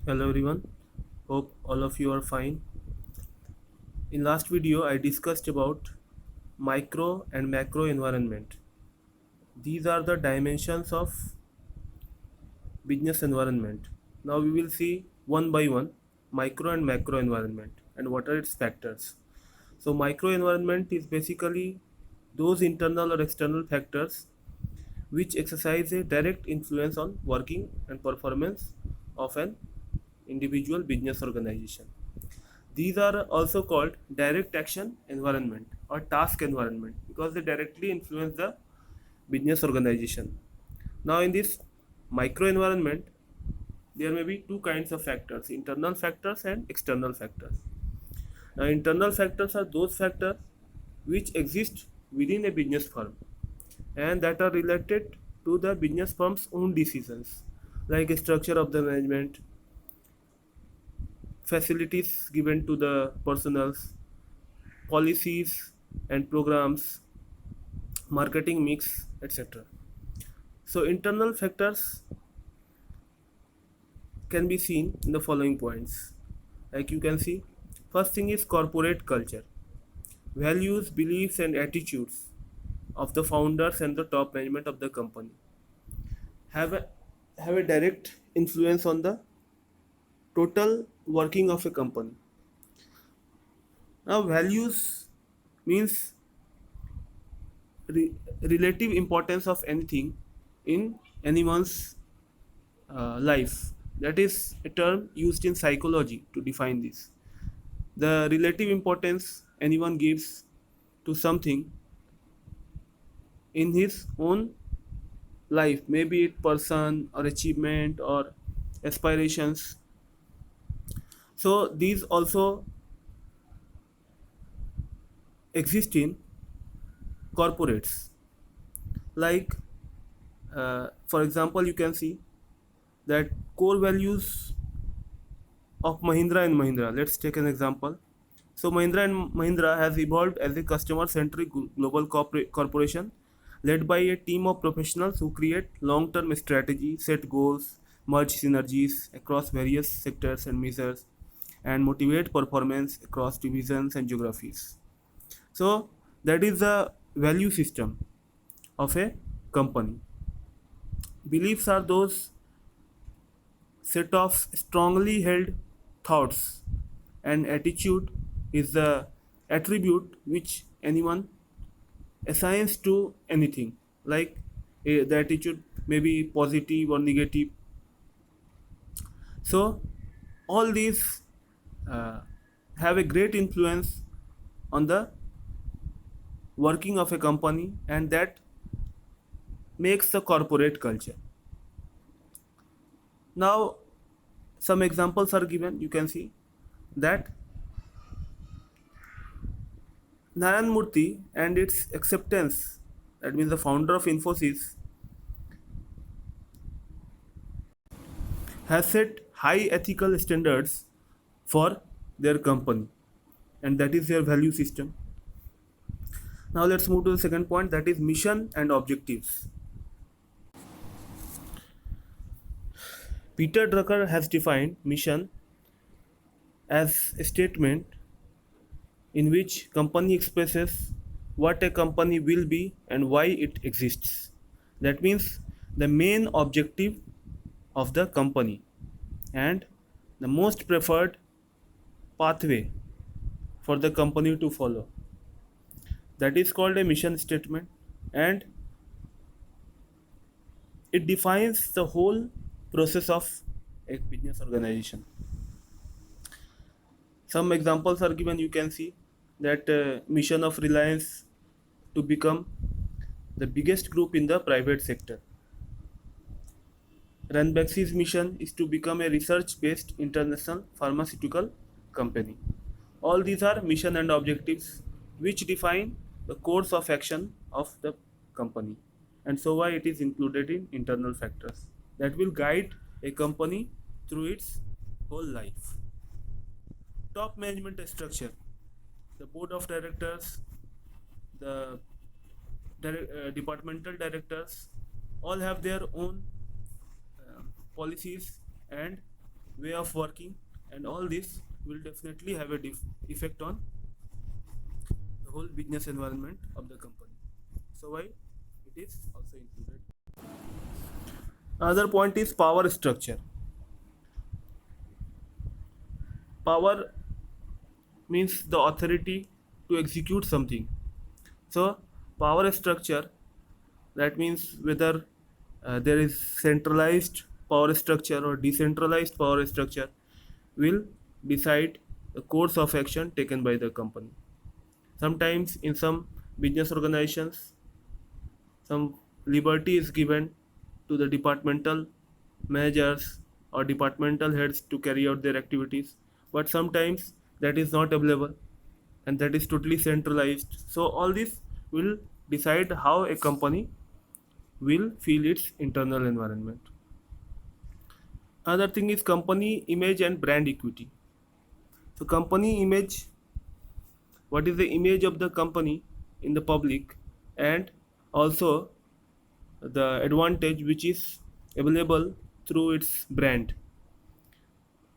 Hello everyone, hope all of you are fine. In last video I discussed about micro and macro environment. These are the dimensions of business environment. Now we will see one by one micro and macro environment and what are its factors. So micro environment is basically those internal or external factors which exercise a direct influence on working and performance of an individual business organization. These are also called direct action environment or task environment because they directly influence the business organization. Now, in this micro environment, there may be two kinds of factors, internal factors and external factors. Now, internal factors are those factors which exist within a business firm and that are related to the business firm's own decisions, like structure of the management, facilities given to the personals, policies and programs, marketing mix, etc. So internal factors can be seen in the following points. Like you can see, first thing is corporate culture, values, beliefs, and attitudes of the founders and the top management of the company have a, have a direct influence on the total working of a company. Now, values means relative importance of anything in anyone's life. That is a term used in psychology to define this. The relative importance anyone gives to something in his own life, maybe it person or achievement or aspirations. So these also exist in corporates. Like, for example, you can see that core values of Mahindra and Mahindra. Let's take an example. So Mahindra and Mahindra has evolved as a customer-centric global corporation led by a team of professionals who create long-term strategy, set goals, merge synergies across various sectors and measures, and motivate performance across divisions and geographies. So that is the value system of a company. Beliefs are those set of strongly held thoughts, and attitude is the attribute which anyone assigns to anything, like the attitude may be positive or negative. So all these uh, have a great influence on the working of a company, and that makes the corporate culture. Now some examples are given. You can see that Narayan Murthy and its acceptance, that means the founder of Infosys, has set high ethical standards for their company, and that is their value system. Now let's move to the second point, that is mission and objectives. Peter Drucker has defined mission as a statement in which company expresses what a company will be and why it exists. That means the main objective of the company and the most preferred pathway for the company to follow. That is called a mission statement, and it defines the whole process of a business organization. Some examples are given. You can see that mission of Reliance to become the biggest group in the private sector. Ranbaxy's mission is to become a research-based international pharmaceutical company. All these are mission and objectives which define the course of action of the company, and so why it is included in internal factors that will guide a company through its whole life. Top management structure, the board of directors, the departmental directors, all have their own policies and way of working, and all this will definitely have a effect on the whole business environment of the company. So why it is also included. Another point is power structure. Power means the authority to execute something. So power structure, that means whether there is centralized power structure or decentralized power structure, will decide the course of action taken by the company. Sometimes in some business organizations, some liberty is given to the departmental managers or departmental heads to carry out their activities, but sometimes that is not available and that is totally centralized. So all this will decide how a company will feel its internal environment. Another thing is company image and brand equity. So company image, what is the image of the company in the public, and also the advantage which is available through its brand,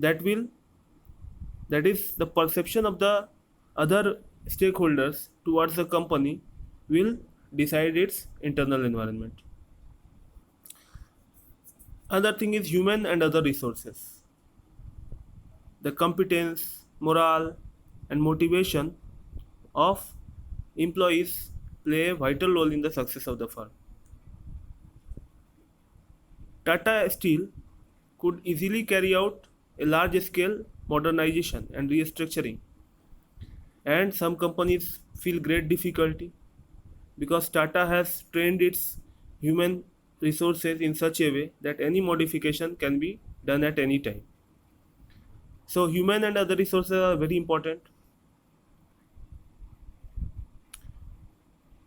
that will, that is the perception of the other stakeholders towards the company will decide its internal environment. Other thing is human and other resources. The competence, morale, and motivation of employees play a vital role in the success of the firm. Tata Steel could easily carry out a large scale modernization and restructuring, and some companies feel great difficulty because Tata has trained its human resources in such a way that any modification can be done at any time. So human and other resources are very important.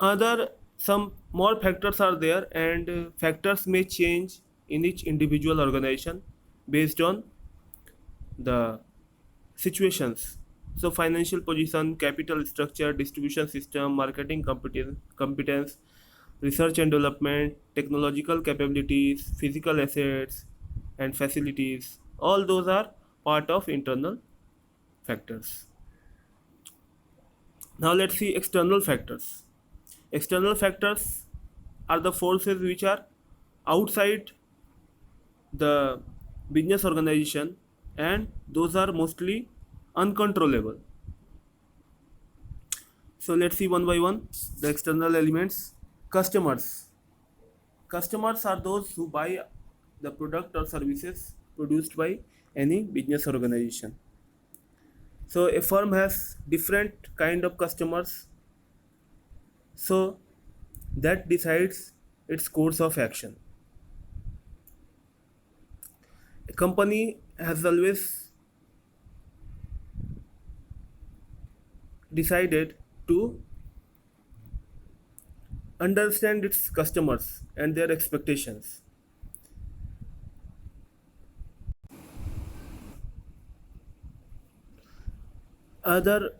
Other some more factors are there, and factors may change in each individual organization based on the situations. So financial position, capital structure, distribution system, marketing competence, research and development, technological capabilities, physical assets and facilities, all those are part of internal factors. Now let's see external factors. External factors are the forces which are outside the business organization, and those are mostly uncontrollable. So let's see one by one the external elements. Customers. Customers are those who buy the product or services produced by any business organization. So a firm has different kind of customers, so that decides its course of action. A company has always decided to understand its customers and their expectations. Other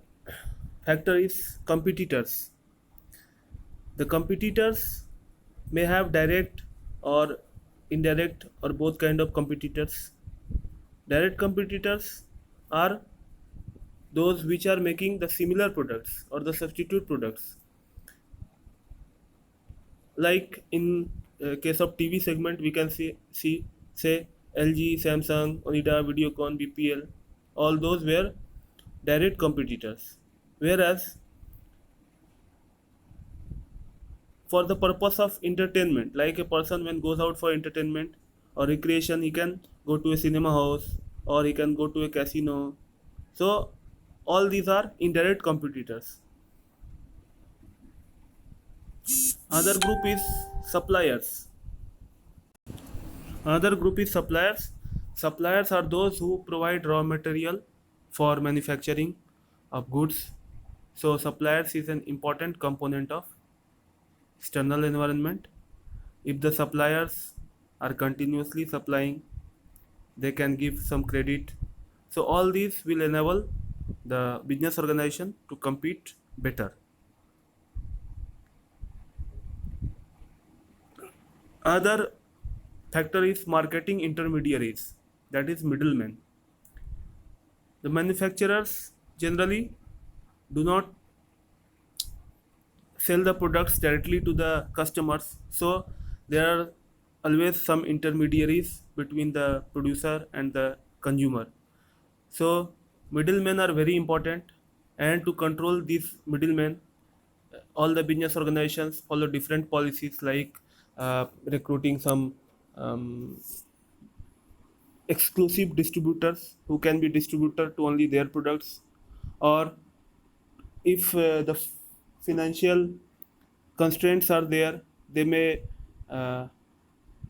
factor is competitors. The competitors may have direct or indirect or both kind of competitors. Direct competitors are those which are making the similar products or the substitute products. Like in case of TV segment, we can see say LG, Samsung, Onida, Videocon, BPL, all those were direct competitors. Whereas for the purpose of entertainment, like a person when goes out for entertainment or recreation, he can go to a cinema house or he can go to a casino. So all these are indirect competitors. Another group is suppliers. Another group is suppliers. Suppliers are those who provide raw material for manufacturing of goods. So suppliers is an important component of external environment. If the suppliers are continuously supplying, they can give some credit. So all these will enable the business organization to compete better. Other factor is marketing intermediaries. that is middlemen. The manufacturers generally do not sell the products directly to the customers, so there are always some intermediaries between the producer and the consumer. So middlemen are very important, and to control these middlemen, all the business organizations follow different policies like recruiting some um, exclusive distributors who can be distributor to only their products, or if the financial constraints are there, they may uh,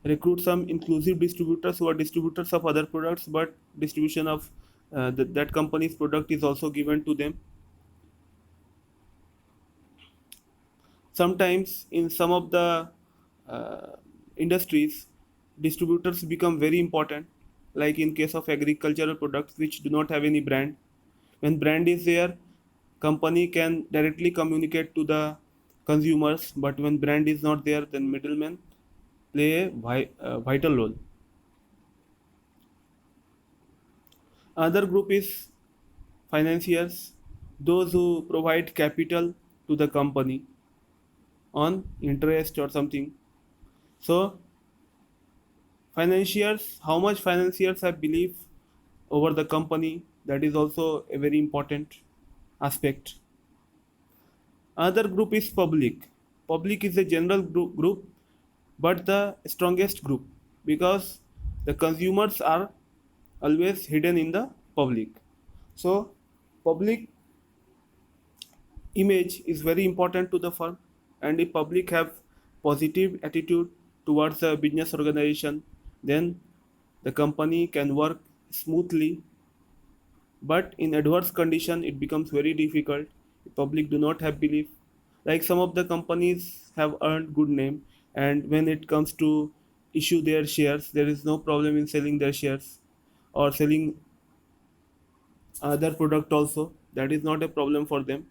recruit some inclusive distributors who are distributors of other products, but distribution of that company's product is also given to them. Sometimes in some of the uh, industries, distributors become very important, like in case of agricultural products which do not have any brand. When brand is there, company can directly communicate to the consumers, but when brand is not there, then middlemen play a vital role. Another group is financiers, those who provide capital to the company on interest or something. So financiers, how much financiers have belief over the company, that is also a very important aspect. Another group is public. Public is a general group, but the strongest group, because the consumers are always hidden in the public. So public image is very important to the firm, and if public have positive attitude towards a business organization, then the company can work smoothly. But in adverse condition, it becomes very difficult if public do not have belief. Like some of the companies have earned good name, and when it comes to issue their shares, there is no problem in selling their shares or selling other product also. That is not a problem for them.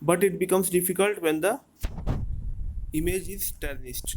But it becomes difficult when the image is tarnished.